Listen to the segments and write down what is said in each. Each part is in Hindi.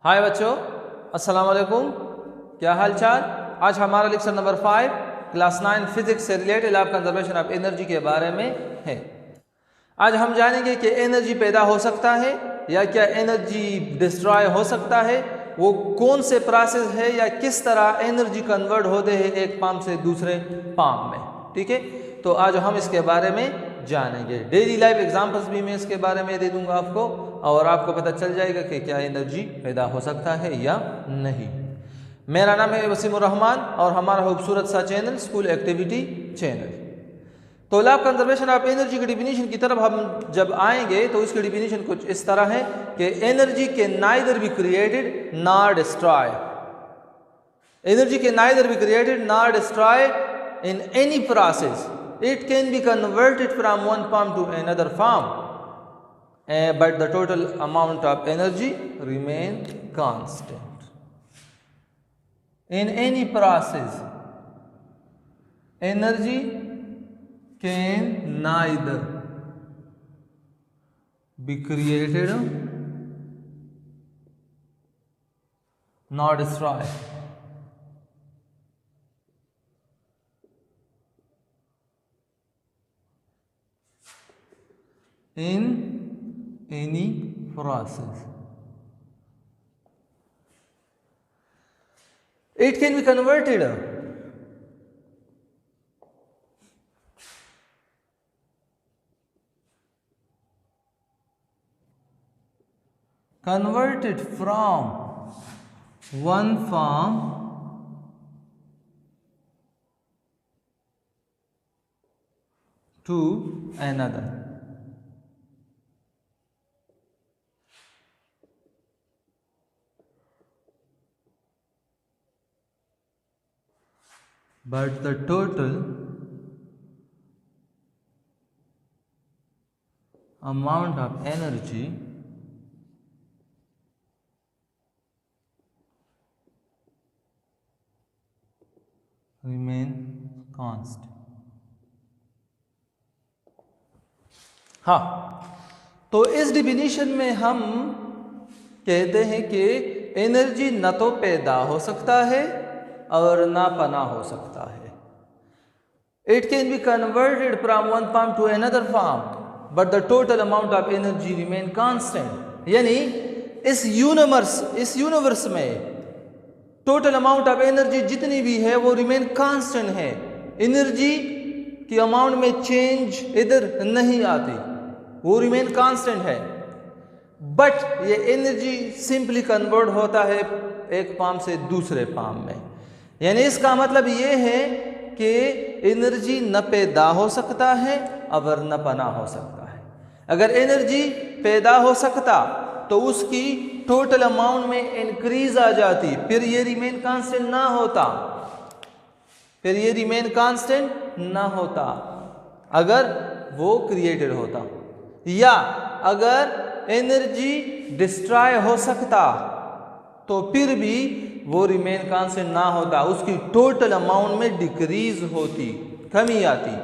हाय बच्चों, अस्सलाम वालेकुम। क्या हाल चाल। आज हमारा लेक्चर नंबर 5 क्लास 9 फिजिक्स से related lab conservation of energy के बारे में है। आज हम जानेंगे कि एनर्जी पैदा हो सकता है या क्या एनर्जी डिस्ट्रॉय हो सकता है, वो कौन से प्रोसेस है या किस तरह एनर्जी कन्वर्ट होते हैं एक पाम से दूसरे पाम में। ठीक है, तो आज हम इसके बारे में जानेंगे। डेली लाइफ एग्जांपल्स भी मैं इसके बारे में दे दूंगा आपको, और आपको पता चल जाएगा कि क्या एनर्जी पैदा हो सकता है या नहीं। मेरा नाम है वसीमुर रहमान और हमारा खूबसूरत सा चैनल स्कूल एक्टिविटी चैनल। तो लैब कंजर्वेशन ऑफ एनर्जी की डिफिनीशन की तरफ हम जब आएंगे तो इसकी डिफिनीशन कुछ इस तरह है कि energy can neither be created nor destroy. Energy can neither be created nor destroy in any process. It can be converted from one form to another form, but the total amount of energy remain constant. In any process, energy can neither be created nor destroyed. In any process. It can be converted from one form to another. But the total amount of energy remain constant. हाँ, तो इस डिफिनीशन में हम कहते हैं कि एनर्जी न तो पैदा हो सकता है और ना पना हो सकता है। It can be converted from one form to another form, but the total amount of energy remain constant. यानी इस यूनिवर्स में टोटल अमाउंट ऑफ एनर्जी जितनी भी है वो रिमेन कांस्टेंट है। एनर्जी की अमाउंट में चेंज इधर नहीं आती, वो रिमेन कांस्टेंट है। बट ये एनर्जी सिंपली कन्वर्ट होता है एक पाम से दूसरे पाम में। यानी इसका मतलब ये है कि एनर्जी न पैदा हो सकता है और न पना हो सकता है। अगर एनर्जी पैदा हो सकता तो उसकी टोटल अमाउंट में इंक्रीज आ जाती, फिर ये रिमेन कांस्टेंट ना होता, अगर वो क्रिएटेड होता। या अगर एनर्जी डिस्ट्रॉय हो सकता तो फिर भी वो रिमेन कांस्टेंट ना होता, उसकी टोटल अमाउंट में डिक्रीज होती, कमी आती।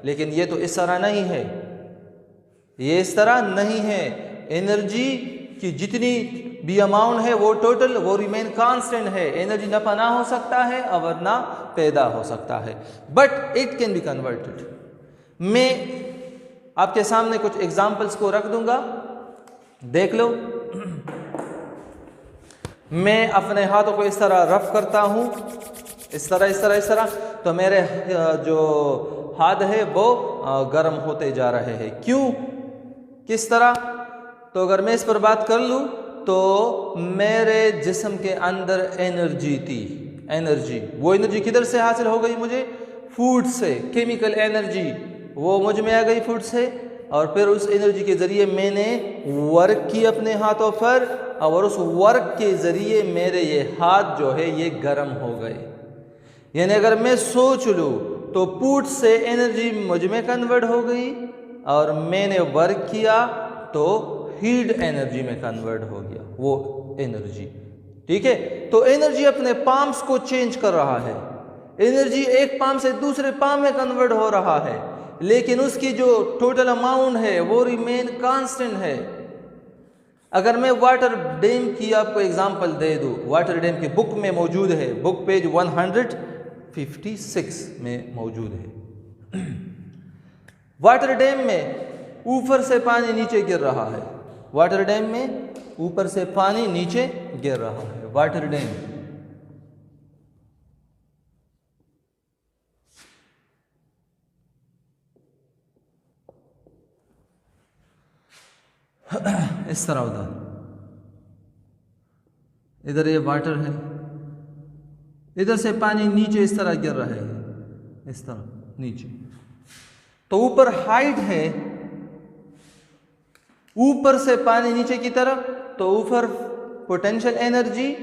लेकिन ये तो इस तरह नहीं है, ये इस तरह नहीं है। एनर्जी की जितनी भी अमाउंट है वो टोटल वो रिमेन कांस्टेंट है। एनर्जी ना पना हो सकता है और ना पैदा हो सकता है, but it can be converted. मैं आपके सामने कुछ एग्जाम्पल्स को रख दूंगा, देख लो। मैं अपने हाथों को इस तरह रफ करता हूँ, इस तरह, तो मेरे जो हाथ है वो गर्म होते जा रहे हैं। क्यों, किस तरह? तो अगर मैं इस पर बात कर लूँ तो मेरे जिस्म के अंदर एनर्जी थी। वो एनर्जी किधर से हासिल हो गई मुझे? फूड से। केमिकल एनर्जी वो मुझ में आ गई फूड से, और फिर उस एनर्जी के ज़रिए मैंने वर्क की अपने हाथों पर, और उस वर्क के ज़रिए मेरे ये हाथ जो है ये गर्म हो गए। यानी अगर मैं सोच लूँ तो फूड से एनर्जी मुझ में कन्वर्ट हो गई, और मैंने वर्क किया तो हीट एनर्जी में कन्वर्ट हो गया वो एनर्जी। ठीक है, तो एनर्जी अपने पाम्स को चेंज कर रहा है। एनर्जी एक पाम से दूसरे पाम में कन्वर्ट हो रहा है, लेकिन उसकी जो टोटल अमाउंट है वो रिमेन कांस्टेंट है। अगर मैं वाटर डैम की आपको एग्जांपल दे दूँ, वाटर डैम की बुक में मौजूद है, बुक पेज 156 में मौजूद है। वाटर डैम में ऊपर से पानी नीचे गिर रहा है, वाटर डैम में ऊपर से पानी नीचे गिर रहा है, वाटर डैम। इस तरह इधर ये वाटर है, इधर से पानी नीचे इस तरह गिर रहा है, इस तरह नीचे। तो ऊपर हाइट है, ऊपर से पानी नीचे की तरफ, तो ऊपर पोटेंशियल एनर्जी,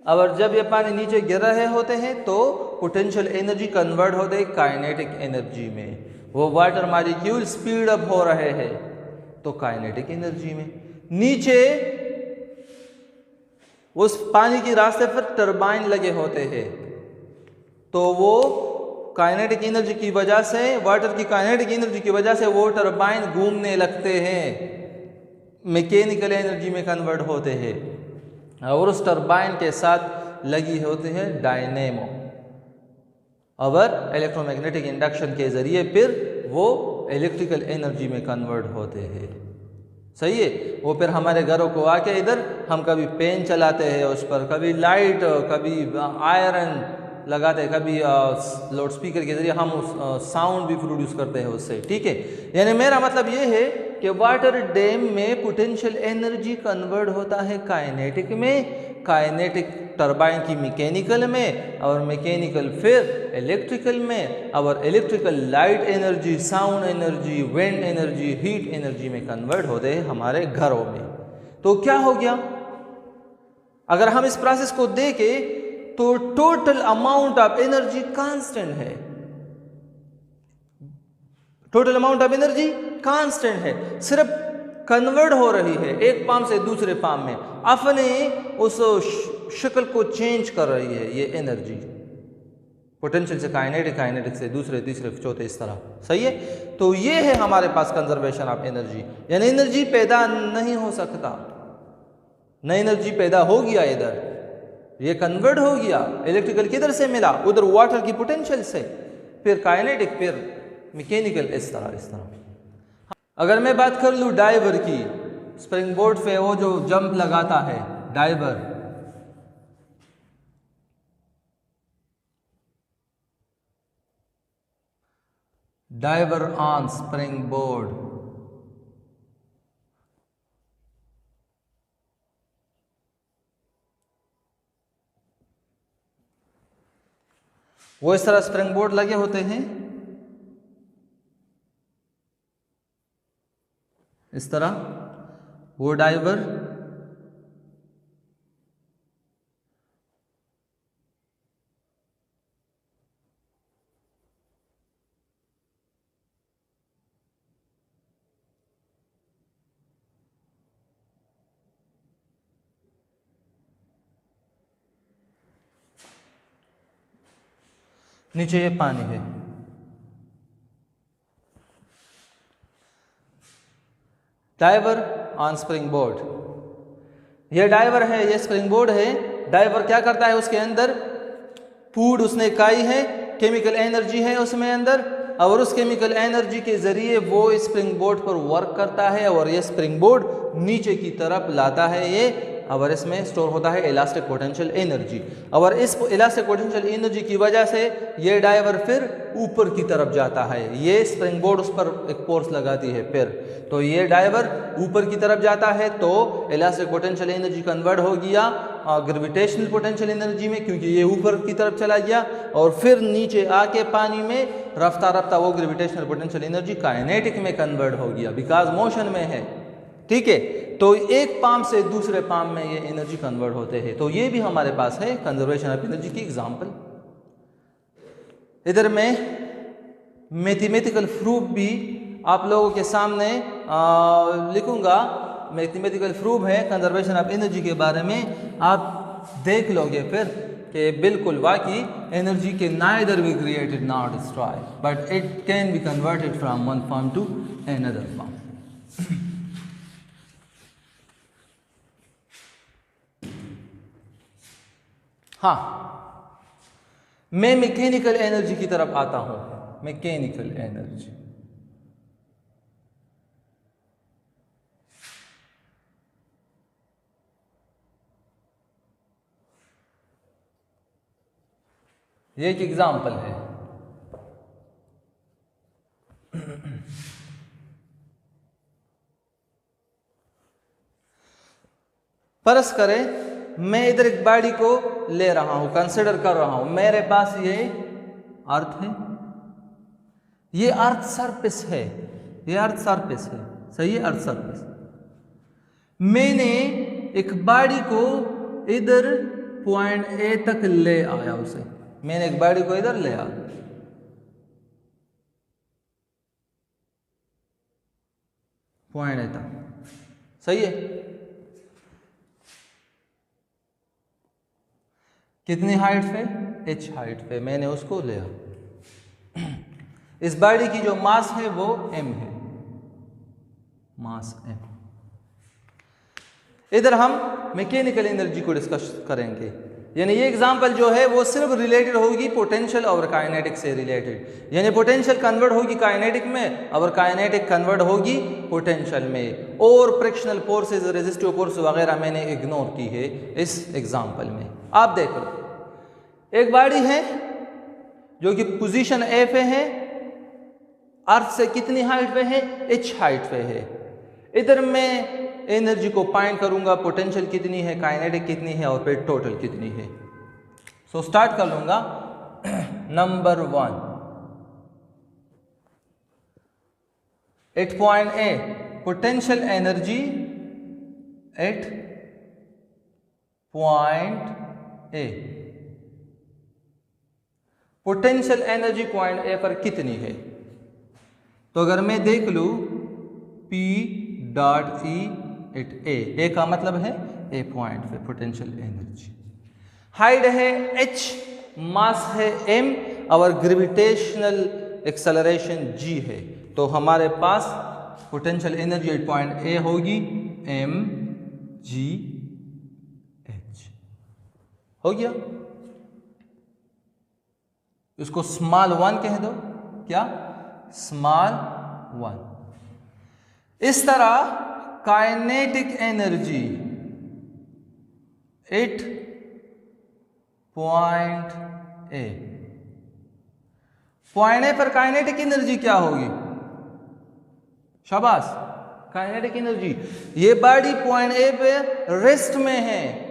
और जब ये पानी नीचे गिर रहे होते हैं तो पोटेंशियल एनर्जी कन्वर्ट होते हैं काइनेटिक एनर्जी में। वो वाटर मॉलिक्यूल स्पीड अप हो रहे हैं तो काइनेटिक एनर्जी में। नीचे उस पानी के रास्ते पर टरबाइन लगे होते हैं, तो वो काइनेटिक एनर्जी की वजह से, वाटर की काइनेटिक एनर्जी की वजह से वो टरबाइन घूमने लगते हैं, मैकेनिकल एनर्जी में कन्वर्ट होते हैं, और उस टरबाइन के साथ लगी होती है डायनेमो, और इलेक्ट्रोमैग्नेटिक इंडक्शन के जरिए फिर वो इलेक्ट्रिकल एनर्जी में कन्वर्ट होते हैं। सही है। वो फिर हमारे घरों को आके इधर हम कभी पेन चलाते हैं उस पर, कभी लाइट, कभी आयरन लगाते हैं, कभी लाउड स्पीकर के जरिए हम उस साउंड भी प्रोड्यूस करते हैं उससे। ठीक है, यानी मेरा मतलब ये है कि वाटर डैम में पोटेंशियल एनर्जी कन्वर्ट होता है काइनेटिक में, काइनेटिक टरबाइन की मैकेनिकल में, और मैकेनिकल फिर इलेक्ट्रिकल में, और electrical light energy, sound energy, wind energy, heat energy में कन्वर्ट होते हैं हमारे घरों में। तो क्या हो गया, अगर हम इस प्रोसेस को देखें तो total amount of energy constant है, total amount of energy constant है, सिर्फ कन्वर्ट हो रही है एक पाम से दूसरे पाम में, अपने उस शक्ल को चेंज कर रही है ये एनर्जी, पोटेंशियल से काइनेटिक, काइनेटिक से दूसरे, तीसरे, चौथे, इस तरह। सही है। तो ये है हमारे पास कंजर्वेशन ऑफ एनर्जी, यानी एनर्जी पैदा नहीं हो सकता, नई एनर्जी पैदा हो गया, इधर ये कन्वर्ट हो गया, इलेक्ट्रिकल किधर से मिला, उधर वाटर की पोटेंशियल से, फिर काइनेटिक, फिर मैकेनिकल, इस तरह इस तरह। अगर मैं बात कर लूँ डाइवर की, स्प्रिंग बोर्ड पे वो जो जंप लगाता है diver, diver on spring board, वो इस तरह स्प्रिंग बोर्ड लगे होते हैं, इस तरह वो डाइवर नीचे ये पानी है, डाइवर ऑन स्प्रिंग बोर्ड, ये डाइवर है, ये स्प्रिंग बोर्ड है। डाइवर क्या करता है, उसके अंदर फूड उसने खाई है, केमिकल एनर्जी है उसमें अंदर, और उस केमिकल एनर्जी के जरिए वो स्प्रिंग बोर्ड पर वर्क करता है, और ये स्प्रिंग बोर्ड नीचे की तरफ लाता है ये, और इसमें स्टोर होता है इलास्टिक पोटेंशियल एनर्जी, और इस इलास्टिक पोटेंशियल एनर्जी की वजह से ये डाइवर फिर ऊपर की तरफ जाता है, ये स्प्रिंग बोर्ड उस पर एक फोर्स लगाती है, फिर तो ये डाइवर ऊपर की तरफ जाता है, तो इलास्टिक पोटेंशियल एनर्जी कन्वर्ट हो गया ग्रेविटेशनल पोटेंशियल एनर्जी में, क्योंकि ये ऊपर की तरफ चला गया, और फिर नीचे आके पानी में रफ्ता रफ्ता वो ग्रेविटेशनल पोटेंशियल एनर्जी काइनेटिक में कन्वर्ट हो गया, बिकॉज मोशन में है। ठीक है, तो एक पाम से दूसरे पाम में ये एनर्जी कन्वर्ट होते हैं। तो ये भी हमारे पास है कंजर्वेशन ऑफ एनर्जी की एग्जांपल। इधर मैं मैथमेटिकल प्रूफ भी आप लोगों के सामने लिखूंगा। मैथमेटिकल प्रूफ है कंजर्वेशन ऑफ एनर्जी के बारे में, आप देख लोगे फिर कि बिल्कुल वाकई एनर्जी के neither be created not destroy, but it can be converted from one form to another form. हाँ, मैं मैकेनिकल एनर्जी की तरफ आता हूं। मैकेनिकल एनर्जी, ये एक एग्जाम्पल है। फर्ज करें मैं इधर एक बॉडी को ले रहा हूं, कंसिडर कर रहा हूं। मेरे पास ये अर्थ है, ये अर्थ सरफेस है, ये अर्थ सरफेस है, सही है, अर्थ सरफेस। मैंने एक बॉडी को इधर पॉइंट ए तक ले आया, उसे मैंने एक बॉडी को इधर ले आया, पॉइंट ए तक, सही है। कितनी हाइट पे? h हाइट पे मैंने उसको लिया। इस बॉडी की जो मास है वो m है, मास m। इधर हम मैकेनिकल एनर्जी को डिस्कस करेंगे, यानी ये एग्जांपल जो है वो सिर्फ रिलेटेड होगी पोटेंशियल और काइनेटिक से रिलेटेड, यानी पोटेंशियल कन्वर्ट होगी काइनेटिक में और काइनेटिक कन्वर्ट होगी पोटेंशियल में, और फ्रिक्शनल फोर्सेस, रेजिस्टिव फोर्स वगैरह मैंने इग्नोर की है इस एग्जांपल में। आप देख लो, एक बॉडी है जो कि पोजीशन ए पे है, अर्थ से कितनी हाइट पे है? h हाइट पे है। इधर मैं एनर्जी को फाइंड करूंगा, पोटेंशियल कितनी है, काइनेटिक कितनी है और फिर टोटल कितनी है। सो स्टार्ट कर लूंगा। Number 1, at point A potential energy at point A, potential energy point A पर कितनी है? तो अगर मैं देख लूं P dot E at A का मतलब है ए पॉइंट पे पोटेंशियल एनर्जी, हाइट है h, मास है m और ग्रेविटेशनल एक्सेलरेशन g है। तो हमारे पास potential energy at point A होगी m g h। हो गया, इसको स्मॉल 1 कह दो, क्या? स्मॉल 1। इस तरह kinetic energy at point A, point A पर काइनेटिक एनर्जी क्या होगी? शाबाश, काइनेटिक एनर्जी। ये बॉडी पॉइंट ए पे रेस्ट में है,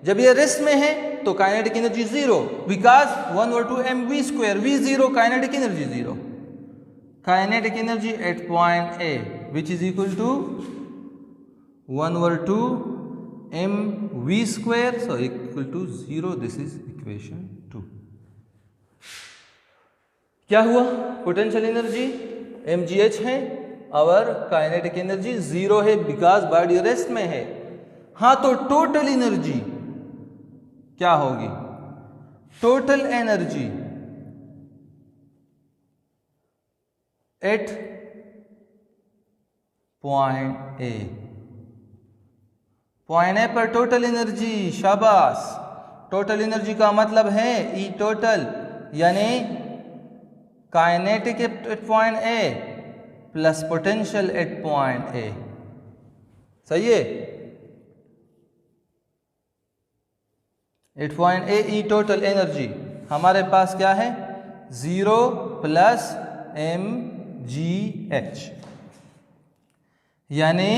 जब ये रेस्ट में है तो kinetic energy 0, because 1/2 mv², v0, kinetic energy 0। Kinetic energy at point A which is equal to 1/2 mv², so equal to 0। This is equation 2। क्या हुआ? पोटेंशियल एनर्जी mgh है और काइनेटिक एनर्जी 0 है, बिकॉज बॉडी रेस्ट में है। हाँ, तो टोटल एनर्जी क्या होगी? Total energy at point A, point A पर टोटल एनर्जी, शाबाश। टोटल एनर्जी का मतलब है ई टोटल, यानी kinetic at point A plus potential at point A, सही है। At point A E total energy हमारे पास क्या है? 0 प्लस mgh, यानी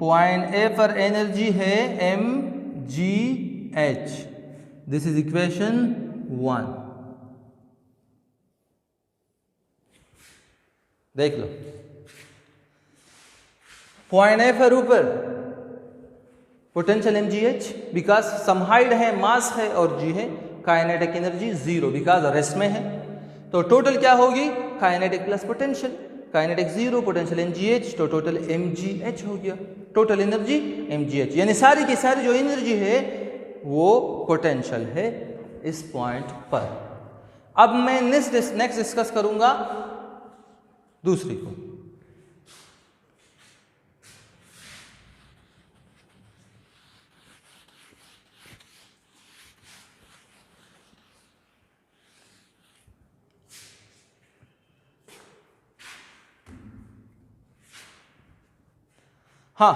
पॉइंट ए पर एनर्जी है mgh। This is equation 1। देख लो, पॉइंट ए पर ऊपर potential mgh, because some height है, मास है और g है। काइनेटिक एनर्जी 0, बिकॉज रेस्ट में है। तो टोटल क्या होगी? Kinetic plus potential, kinetic 0, potential mgh, तो टोटल mgh हो गया। टोटल एनर्जी mgh, यानी सारी की सारी जो एनर्जी है वो पोटेंशियल है इस पॉइंट पर। अब मैं नेक्स्ट डिस्कस करूंगा दूसरी को। हाँ,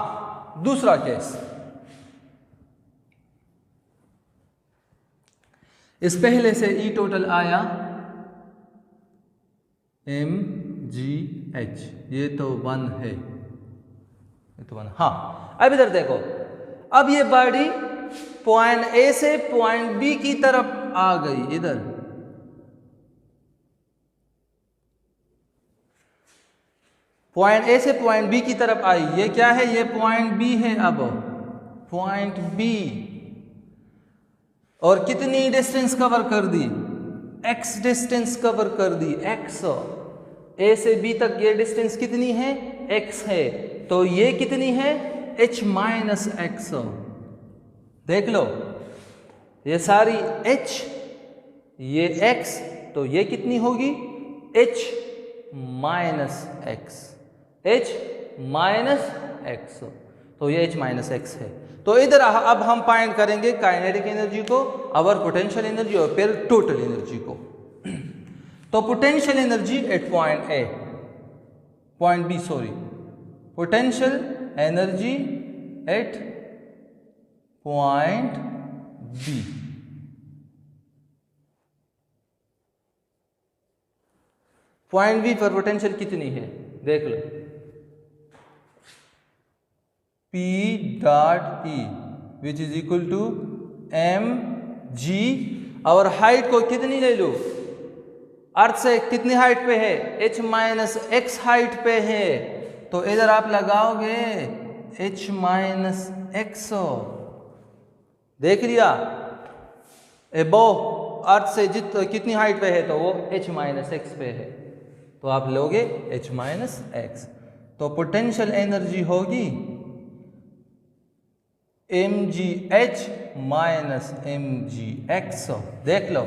दूसरा केस, इस पहले से ई टोटल आया mgh, ये तो 1 है, ये तो 1। हाँ, अब इधर देखो, अब ये बॉडी पॉइंट ए से पॉइंट बी की तरफ आ गई, इधर पॉइंट ए से पॉइंट बी की तरफ आई, ये क्या है, ये पॉइंट बी है। अब पॉइंट बी, और कितनी डिस्टेंस कवर कर दी, x डिस्टेंस कवर कर दी, x, ए से बी तक ये डिस्टेंस कितनी है, x है, तो ये कितनी है, h माइनस एक्स। देख लो, ये सारी h, ये x, तो ये कितनी होगी, h minus x, h minus x, तो ये h माइनस एक्स है। तो इधर अब हम फाइंड करेंगे काइनेटिक एनर्जी को, और पोटेंशियल एनर्जी, और फिर टोटल एनर्जी को। तो potential energy at point A, point B, sorry, potential energy at point B, point B पर पोटेंशियल कितनी है, देख लो, P dot E which is equal to mg, और हाइट को कितनी ले लो, अर्थ से कितनी हाइट पे है, h माइनस एक्स हाइट पे है, तो इधर आप लगाओगे h माइनस एक्स, देख लिया, एबोव अर्थ से कितनी हाइट पे है, तो वो h माइनस एक्स पे है, तो आप लोगे h माइनस एक्स। तो पोटेंशियल एनर्जी होगी mgh माइनस mgx, देख लो,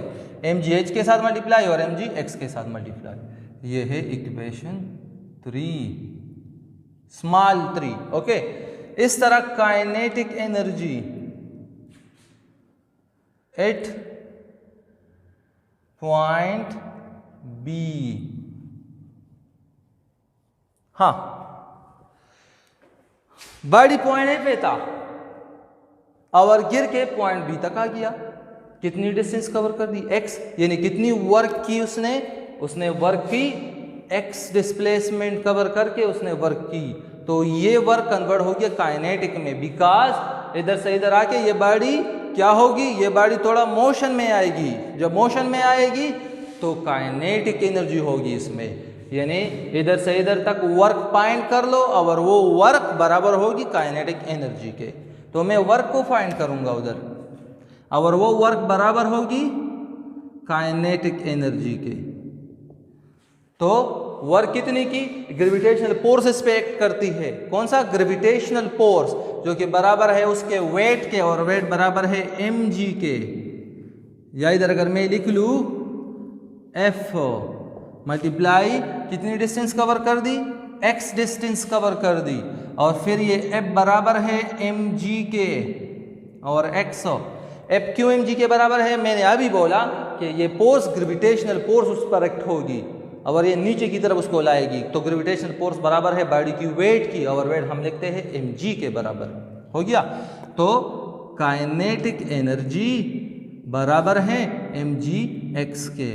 mgh के साथ मल्टीप्लाई और mgx के साथ मल्टीप्लाई, ये है इक्वेशन 3, स्मॉल 3। ओके, इस तरह kinetic energy at point B, हाँ, बॉडी पॉइंट ए पे था और गिर के पॉइंट बी तक आ गया, कितनी डिस्टेंस कवर कर दी, x, यानी कितनी वर्क की उसने वर्क की, x डिस्प्लेसमेंट कवर करके उसने वर्क की, तो ये वर्क कन्वर्ट हो गया काइनेटिक में, बिकॉज इधर से इधर आके ये बॉडी क्या होगी, ये बॉडी थोड़ा मोशन में आएगी, जब मोशन में आएगी तो काइनेटिक एनर्जी होगी इसमें, यानी इधर से इधर तक वर्क फाइंड कर लो और वो वर्क बराबर होगी काइनेटिक एनर्जी के, तो मैं वर्क को फाइंड करूंगा उधर, और वो वर्क बराबर होगी काइनेटिक एनर्जी के। तो वर्क कितनी की, ग्रेविटेशनल फोर्स पे एक्ट करती है, कौन सा, ग्रेविटेशनल फोर्स, जो कि बराबर है उसके वेट के, और वेट बराबर है mg के, या इधर अगर मैं लिख लूं f मल्टीप्लाई कितनी डिस्टेंस कवर कर दी, x डिस्टेंस कवर कर दी, और फिर ये f बराबर है mg के, और x, f क्यों mg के बराबर है, मैंने अभी बोला कि ये फोर्स ग्रेविटेशनल फोर्स उस पर एक्ट होगी और ये नीचे की तरफ उसको लाएगी, तो ग्रेविटेशनल फोर्स बराबर है बॉडी की वेट की, और वेट हम लिखते हैं mg के बराबर, हो गया। तो काइनेटिक एनर्जी बराबर है mg x के,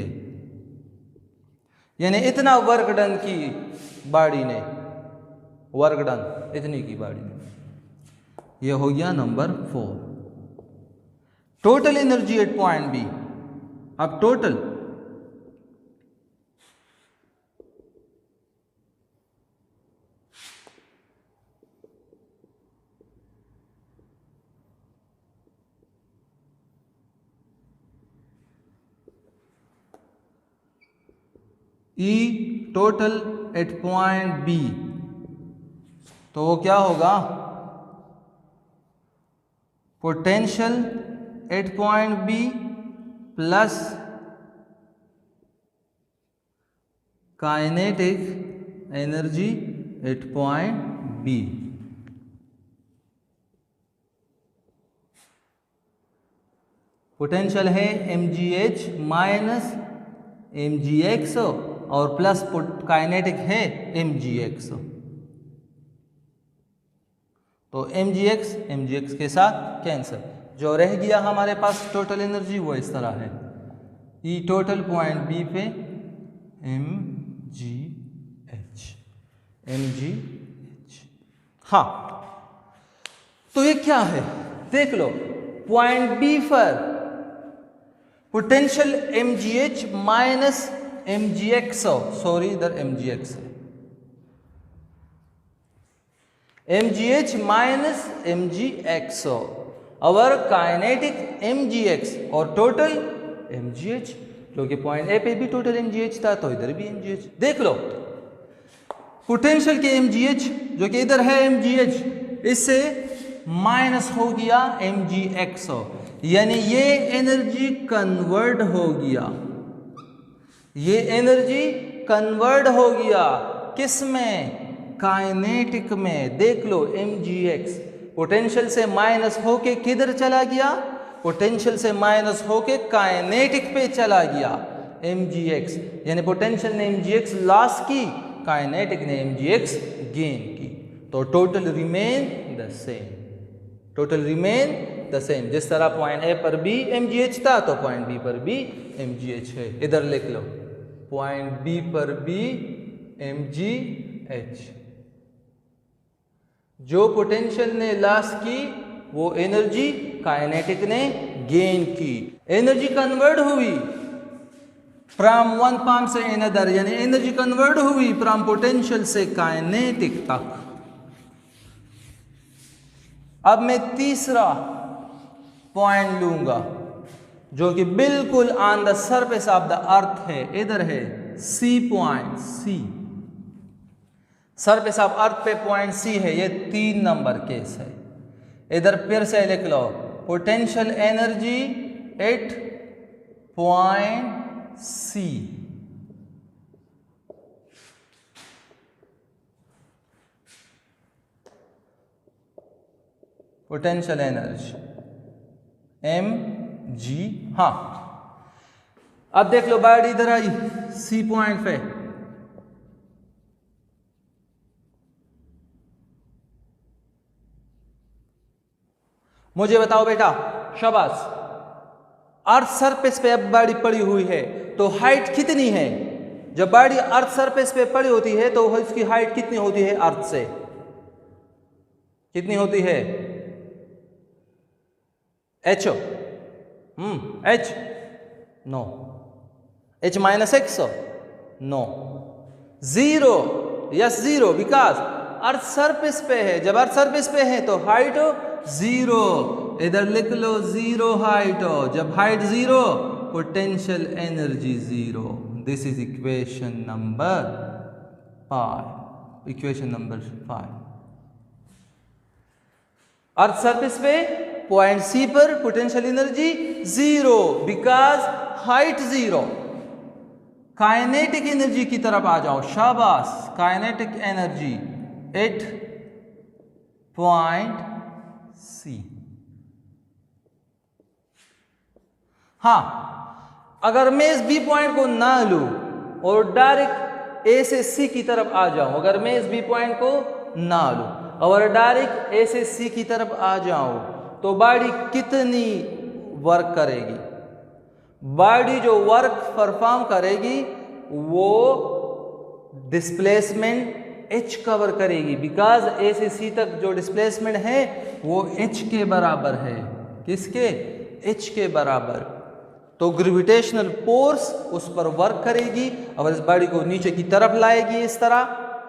यानी इतना वर्क डन की बॉडी ने, वर्क डन इतनी की बॉडी ने, ये हो गया number 4। Total energy at point B, अब total E total at point B, तो वो क्या होगा, potential at point B plus kinetic energy at point B. Potential है mgh माइनस mgx और प्लस काइनेटिक है mgx। तो एम जी एक्स के साथ कैंसिल। जो रह गया हमारे पास टोटल एनर्जी वो इस तरह है, ई टोटल पॉइंट बी पे एम जी एच। हाँ, तो ये क्या है देख लो, पॉइंट बी पर potential M G H minus M G X, sorry इधर एम जी एक्स है, M G H minus M G X और काइनेटिक एम जी एक्स और टोटल एम जी एच, क्योंकि पॉइंट ए पे भी टोटल एम जी एच था तो इधर भी एम जी एच। देख लो पोटेंशियल के एम जी एच जो कि इधर है एम जी एच, इससे माइनस हो गया एम जी एक्स, यानी ये एनर्जी कन्वर्ट हो गया, ये एनर्जी कन्वर्ट हो गया किस में, काइनेटिक में। देख लो एम जी एक्स पोटेंशियल से माइनस होके किधर चला गया, पोटेंशियल से माइनस होके काइनेटिक पे चला गया एम जी एक्स, यानी पोटेंशियल ने एम जी एक्स लॉस की, काइनेटिक ने एम जी एक्स गेन की, तो total remain the same, total remain the same. जिस तरह पॉइंट ए पर भी एम जी एच था तो पॉइंट बी पर भी एम जी एच है। इधर लिख लो पॉइंट बी पर भी एम जी एच, जो पोटेंशियल ने लॉस की वो एनर्जी काइनेटिक ने गेन की, एनर्जी कन्वर्ट हुई फ्रॉम वन पार्ट से अनदर, यानी एनर्जी कन्वर्ट हुई फ्रॉम पोटेंशियल से काइनेटिक तक। अब मैं तीसरा पॉइंट लूंगा जो कि बिल्कुल on the surface of the earth है, इधर है C point, C surface of earth पे पॉइंट सी है, ये 3 नंबर केस है। इधर फिर से लिख लो potential energy at point C, potential energy M G. हाँ, अब देख लो बॉडी इधर आई सी पॉइंट पे, मुझे बताओ बेटा, शाबाश, अर्थ सरफेस पे अब बॉडी पड़ी हुई है तो हाइट कितनी है, जब बॉडी अर्थ सरफेस पे पड़ी होती है तो इसकी हाइट कितनी होती है, अर्थ से कितनी होती है, H H no, H minus x no, zero, yes zero, because earth surface पे है, जब अर्थ सरफेस पे है तो हाइट जीरो, इधर लिख लो जीरो हाइट, जब height zero potential energy zero. This is equation number 5, equation number 5। Earth surface पे पॉइंट सी पर potential energy zero because height zero. Kinetic energy की तरफ आ जाओ, शाबाश, kinetic energy at point C. हाँ, अगर मैं इस बी पॉइंट को ना लूं और डायरेक्ट ए से सी की तरफ आ जाऊं, अगर मैं इस बी पॉइंट को ना लूं और डायरेक्ट ए से सी की तरफ आ जाऊं तो बॉडी कितनी वर्क करेगी, बॉडी जो वर्क परफॉर्म करेगी वो डिस्प्लेसमेंट एच कवर करेगी, बिकॉज ए से सी तक जो डिस्प्लेसमेंट है वो एच के बराबर है, किसके, एच के बराबर। तो ग्रेविटेशनल फोर्स उस पर वर्क करेगी और इस बॉडी को नीचे की तरफ लाएगी इस तरह,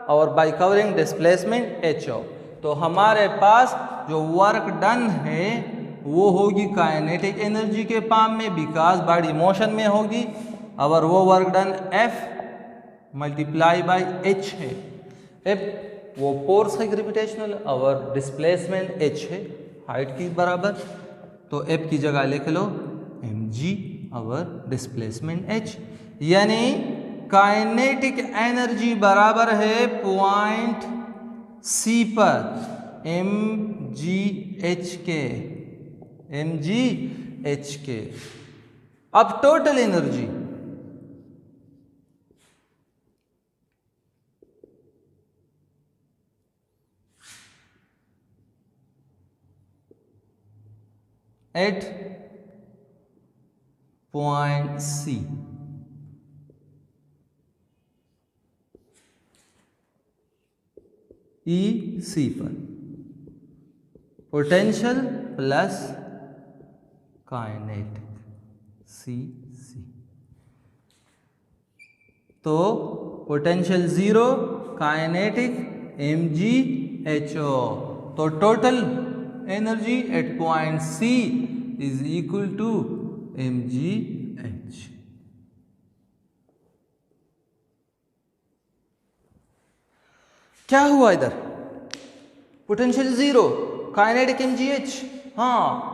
और बाय कवरिंग डिस्प्लेसमेंट एच। तो हमारे पास जो वर्क डन है वो होगी काइनेटिक एनर्जी के फॉर्म में, बिकॉज बॉडी मोशन में होगी, और वो work done F multiply by H है। एफ वो फोर्स है ग्रेविटेशनल और डिस्प्लेसमेंट एच है हाइट की बराबर, तो एफ की जगह लिख लो एम जी और डिस्प्लेसमेंट एच, यानी काइनेटिक एनर्जी बराबर है पॉइंट सी पर एम जी एच के, एम जी एच के। अब total energy, at point C. E C पर potential plus kinetic C C, तो पोटेंशियल 0, काइनेटिक mgho, तो total energy at point C is equal to mgh। क्या हुआ इधर? Potential 0, kinetic mgh। हाँ,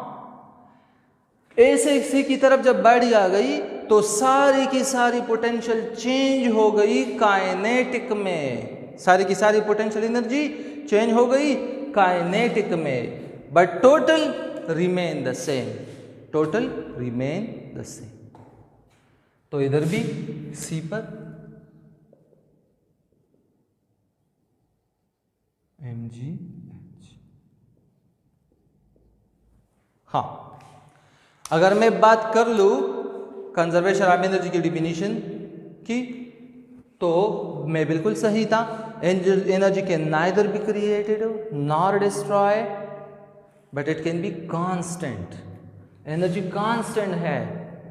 ए से सी की तरफ जब बढ़ आ गई तो सारी की सारी पोटेंशियल चेंज हो गई काइनेटिक में, सारी की सारी पोटेंशियल एनर्जी चेंज हो गई काइनेटिक में, but total remain the same, total remain the same. तो इधर भी सी पर mgh। हाँ, अगर मैं बात कर लूँ कंजर्वेशन ऑफ एनर्जी की डिफिनीशन की, तो मैं बिल्कुल सही था। Energy can neither be created nor destroy, but it can be constant. Energy constant है,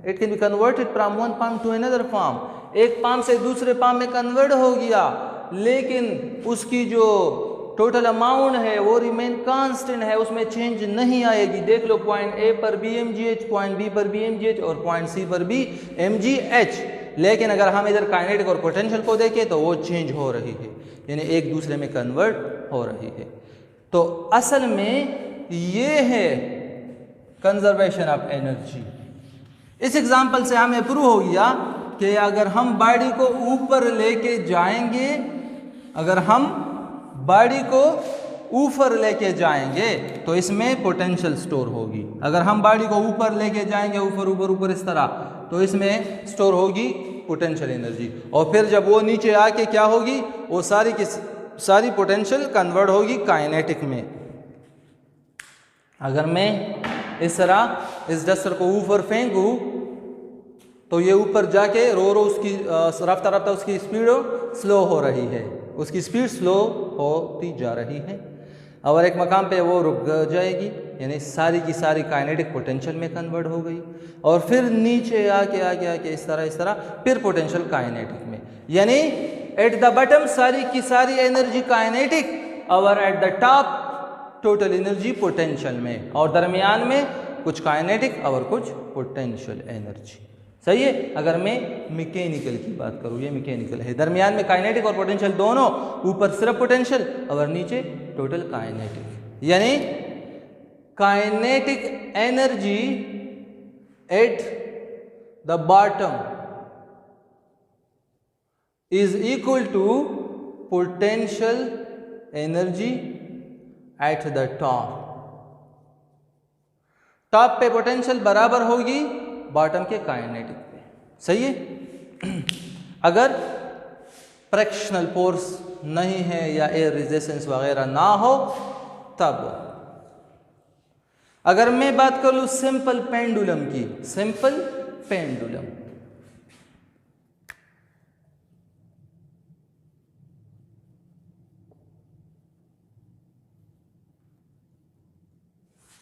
it can be converted from one form to another form. एक फॉर्म से दूसरे फॉर्म में कन्वर्ट हो गया, लेकिन उसकी जो टोटल अमाउंट है वो रिमेन कांस्टेंट है, उसमें चेंज नहीं आएगी। देख लो, पॉइंट ए पर भी mgh, पॉइंट बी पर भी mgh और पॉइंट सी पर भी mgh। लेकिन अगर हम इधर काइनेटिक और पोटेंशियल को देखें तो वो चेंज हो रही है, यानी एक दूसरे में कन्वर्ट हो रही है। तो असल में ये है कंजर्वेशन ऑफ एनर्जी। इस एग्जांपल से हमें प्रूव हो गया कि अगर हम बॉडी को ऊपर लेके जाएंगे, अगर हम बॉडी को ऊपर लेके जाएंगे तो इसमें पोटेंशियल स्टोर होगी। अगर हम बॉडी को ऊपर लेके जाएंगे, ऊपर ऊपर ऊपर इस तरह, तो इसमें स्टोर होगी पोटेंशियल एनर्जी। और फिर जब वो नीचे आके क्या होगी, वो सारी की सारी पोटेंशियल कन्वर्ट होगी काइनेटिक में। अगर मैं इस तरह इस डस्टर को ऊपर फेंकूं तो ये ऊपर जाके रो रो उसकी रफ्ता रफ्ता उसकी स्पीड स्लो हो रही है, उसकी स्पीड स्लो होती जा रही है, और एक मकाम पे वो रुक जाएगी, यानी सारी की सारी काइनेटिक पोटेंशियल में कन्वर्ट हो गई। और फिर नीचे आके आके आके इस तरह फिर पोटेंशियल काइनेटिक में, यानी एट द बॉटम सारी की सारी एनर्जी काइनेटिक और eight the top total energy potential में, और दरमियान में कुछ काइनेटिक और कुछ पोटेंशियल एनर्जी। सही है। अगर मैं मैकेनिकल की बात करूँ, ये मैकेनिकल है, दरमियान में काइनेटिक और पोटेंशियल दोनों, ऊपर सिर्फ पोटेंशियल और नीचे टोटल काइनेटिक, यानी kinetic energy at the bottom is equal to potential energy at the top. Top पे पोटेंशियल बराबर होगी बॉटम के काइनेटिक पे। सही है। अगर फ्रैक्शनल फोर्स नहीं है या एयर रेजिस्टेंस वगैरह ना हो तब। अगर मैं बात कर लूं सिंपल पेंडुलम की, सिंपल पेंडुलम,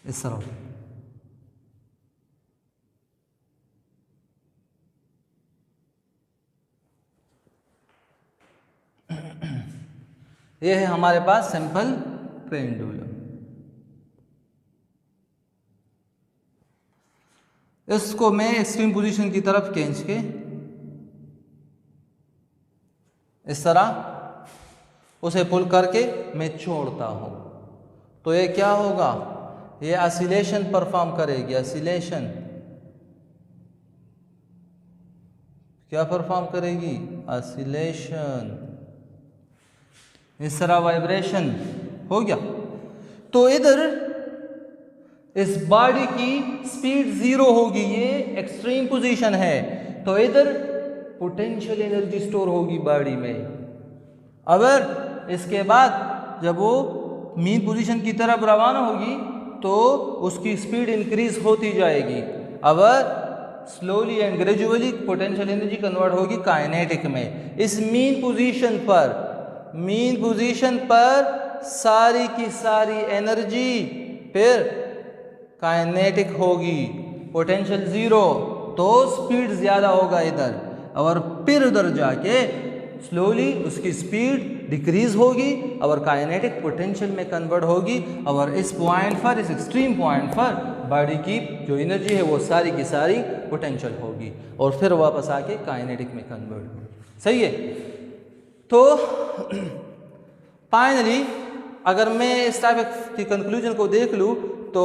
इस तरह ये है हमारे पास सिंपल पेंडुलम। इसको मैं एक्सट्रीम पोजीशन की तरफ खींच के इस तरह उसे पुल करके मैं छोड़ता हूं, तो ये क्या होगा, ये ऑसिलेशन परफॉर्म करेगी। ऑसिलेशन क्या परफॉर्म करेगी, ऑसिलेशन, इस तरह वाइब्रेशन हो गया। तो इधर इस बॉडी की स्पीड 0 होगी, ये एक्सट्रीम पोजीशन है, तो इधर पोटेंशियल एनर्जी स्टोर होगी बॉडी में। अगर इसके बाद जब वो मीन पोजीशन की तरफ रवाना होगी तो उसकी स्पीड इंक्रीज होती जाएगी। अगर slowly and gradually potential energy convert होगी काइनेटिक में। इस मीन पोजीशन पर सारी की सारी एनर्जी फिर काइनेटिक होगी, पोटेंशियल ज़ीरो, तो स्पीड ज़्यादा होगा इधर, और फिर उधर जाके स्लोली उसकी स्पीड डिक्रीज होगी और काइनेटिक पोटेंशियल में कन्वर्ट होगी। और इस पॉइंट पर, इस एक्सट्रीम पॉइंट पर बॉडी की जो एनर्जी है वो सारी की सारी पोटेंशियल होगी और फिर वापस आके काइनेटिक में कन्वर्ट होगी। सही है। तो फाइनली अगर मैं इस टाइप की कंक्लूजन को देख लूँ तो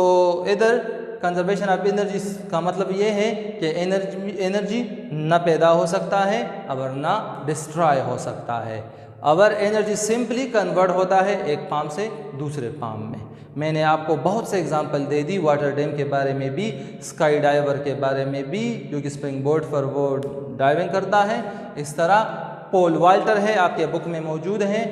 इधर कंजर्वेशन ऑफ एनर्जी का मतलब ये है कि एनर्जी न पैदा हो सकता है और ना डिस्ट्रॉय हो सकता है। अगर एनर्जी सिंपली कन्वर्ट होता है एक फॉर्म से दूसरे फॉर्म में। मैंने आपको बहुत से एग्जांपल दे दी, वाटर डैम के बारे में भी, स्काई डाइवर के बारे में भी, जो कि स्प्रिंग बोर्ड पर वो डाइविंग करता है। इस तरह पोल वाल्टर है, आपके बुक में मौजूद है।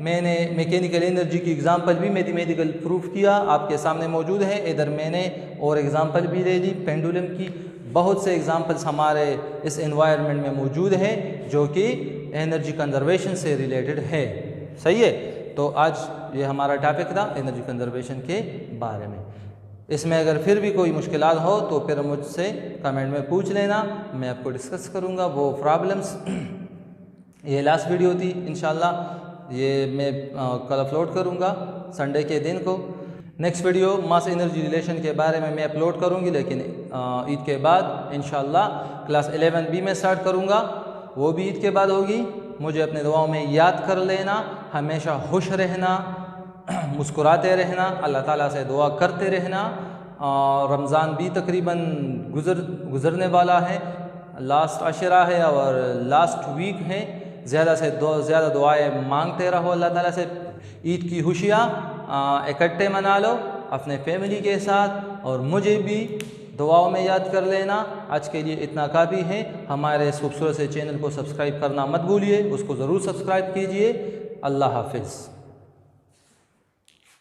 मैंने मैकेनिकल एनर्जी की एग्जांपल भी मैथमेटिकल प्रूफ किया, आपके सामने मौजूद है। इधर मैंने और एग्जांपल भी दे दी पेंडुलम की। बहुत से एग्जांपल्स हमारे इस एनवायरनमेंट में मौजूद है जो कि एनर्जी कंजर्वेशन से रिलेटेड है। सही है। तो आज ये हमारा टॉपिक था एनर्जी कंजर्वेशन के बारे में। इसमें अगर फिर भी कोई मुश्किलात हो तो फिर मुझसे कमेंट में पूछ लेना, मैं आपको डिस्कस करूँगा वो प्रॉब्लम्स। ये लास्ट वीडियो थी, इंशाल्लाह ये मैं कल अपलोड करूँगा संडे के दिन को। Next video mass energy relation के बारे में मैं अपलोड करूँगी, लेकिन ईद के बाद इंशाल्लाह क्लास 11B में स्टार्ट करूँगा, वो भी ईद के बाद होगी। मुझे अपने दुआओं में याद कर लेना, हमेशा खुश रहना, मुस्कुराते रहना, अल्लाह ताला से दुआ करते रहना। रमज़ान भी तकरीबन गुज़रने वाला है, लास्ट अशरा है और लास्ट वीक है। ज़्यादा से ज़्यादा दुआएं मांगते रहो अल्लाह ताला से। ईद की खुशियाँ इकट्ठे मना लो अपने फैमिली के साथ, और मुझे भी दुआओं में याद कर लेना। आज के लिए इतना काफ़ी है। हमारे इस खूबसूरत से चैनल को सब्सक्राइब करना मत भूलिए, उसको ज़रूर सब्सक्राइब कीजिए। अल्लाह हाफिज़।